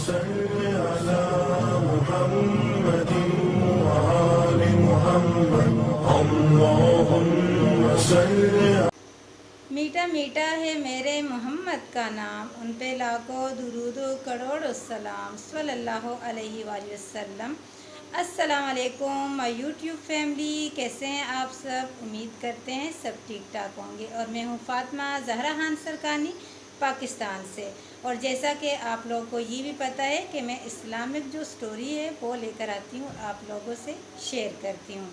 صل على محمد وآل محمد اللهم صل. میٹھا میٹھا ہے میرے محمد کا نام، ان پہ لاکھوں درود و کروڑ السلام صلی اللہ علیہ وآلہ وسلم. السلام علیکم مائی یوٹیوب فیملی، کیسے ہیں آپ سب؟ امید کرتے ہیں سب ٹھیک ٹھاک ہوں گے. اور میں ہوں فاطمہ زہرا خان سرکانی، پاکستان سے. اور جیسا کہ آپ لوگوں کو یہ بھی پتہ ہے کہ میں اسلامک جو سٹوری ہے وہ لے کر آتی ہوں، آپ لوگوں سے شیئر کرتی ہوں.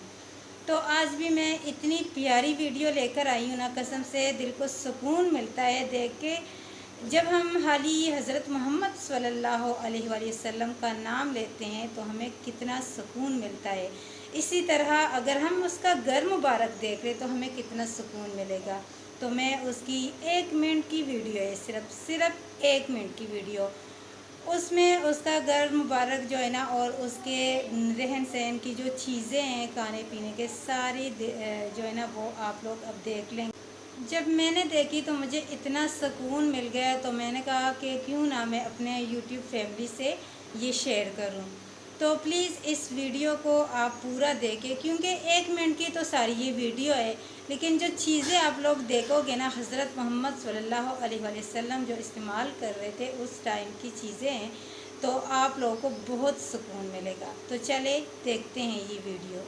تو آج بھی میں اتنی پیاری ویڈیو لے کر آئی ہوں نا، قسم سے دل کو سکون ملتا ہے دیکھ کے. جب ہم حالی حضرت محمد صلی اللہ علیہ وآلہ وسلم کا نام لیتے ہیں تو ہمیں کتنا سکون ملتا ہے. اسی طرح اگر ہم اس کا گھر مبارک دیکھ لیں تو ہمیں کتنا سکون ملے گا. تو میں اس کی 1 منٹ کی ویڈیو ہے، صرف 1 منٹ کی ویڈیو، اس میں اس کا گھر مبارک جو ہے نا اور اس کے رہن سہن کی جو چیزیں ہیں، کھانے پینے کے ساری جو ہے نا وہ آپ لوگ اب دیکھ لیں. جب میں نے دیکھی تو مجھے اتنا سکون مل گیا، تو میں نے کہا کہ کیوں نہ میں اپنے یوٹیوب فیملی سے یہ شیئر کروں. تو پلیز اس ویڈیو کو آپ پورا دیکھیں، کیونکہ 1 منٹ کی تو ساری یہ ویڈیو ہے، لیکن جو چیزیں آپ لوگ دیکھو گے نا، حضرت محمد صلی اللہ علیہ وآلہ وسلم جو استعمال کر رہے تھے اس ٹائم کی چیزیں ہیں، تو آپ لوگوں کو بہت سکون ملے گا. تو چلے دیکھتے ہیں یہ ویڈیو.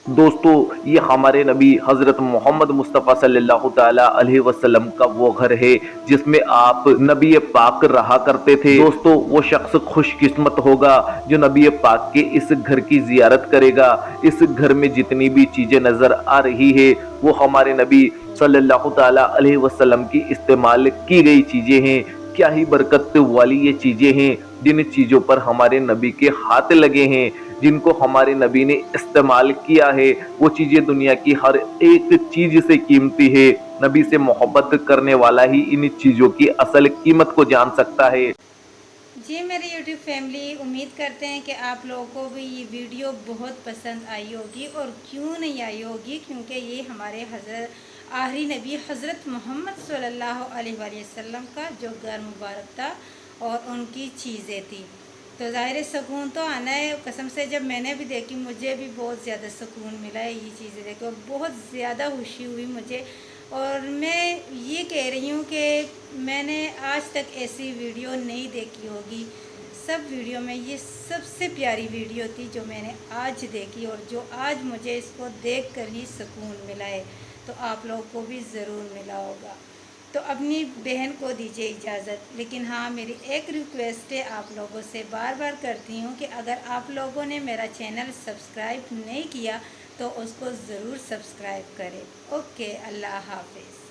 دوستو، یہ ہمارے نبی حضرت محمد مصطفیٰ صلی اللہ تعالی علیہ وسلم کا وہ گھر ہے جس میں آپ نبی پاک رہا کرتے تھے. دوستو، وہ شخص خوش قسمت ہوگا جو نبی پاک کے اس گھر کی زیارت کرے گا. اس گھر میں جتنی بھی چیزیں نظر آ رہی ہے وہ ہمارے نبی صلی اللہ تعالی علیہ وسلم کی استعمال کی گئی چیزیں ہیں. کیا ہی برکت والی یہ چیزیں ہیں جن چیزوں پر ہمارے نبی کے ہاتھ لگے ہیں، جن کو ہمارے نبی نے استعمال کیا ہے. وہ چیزیں دنیا کی ہر ایک چیز سے قیمتی ہے. نبی سے محبت کرنے والا ہی ان چیزوں کی اصل قیمت کو جان سکتا ہے. جی میری یوٹیوب فیملی، امید کرتے ہیں کہ آپ لوگوں کو بھی یہ ویڈیو بہت پسند آئی ہوگی. اور کیوں نہیں آئی ہوگی، کیونکہ یہ ہمارے آخری نبی حضرت محمد صلی اللہ علیہ وآلہ وسلم کا جو گھر مبارک تھا اور ان کی چیزیں تھی. تو ظاہر سکون تو آنا ہے. قسم سے جب میں نے بھی دیکھی مجھے بھی بہت زیادہ سکون ملا ہے یہ چیزیں دیکھ کر، بہت زیادہ خوشی ہوئی مجھے. اور میں یہ کہہ رہی ہوں کہ میں نے آج تک ایسی ویڈیو نہیں دیکھی ہوگی. سب ویڈیو میں یہ سب سے پیاری ویڈیو تھی جو میں نے آج دیکھی، اور جو آج مجھے اس کو دیکھ کر ہی سکون ملا ہے. تو آپ لوگوں کو بھی ضرور ملا ہوگا. تو اپنی بہن کو دیجیے اجازت، لیکن ہاں میری ایک ریکویسٹ ہے آپ لوگوں سے، بار بار کرتی ہوں کہ اگر آپ لوگوں نے میرا چینل سبسکرائب نہیں کیا تو اس کو ضرور سبسکرائب کریں. اوکے، اللہ حافظ.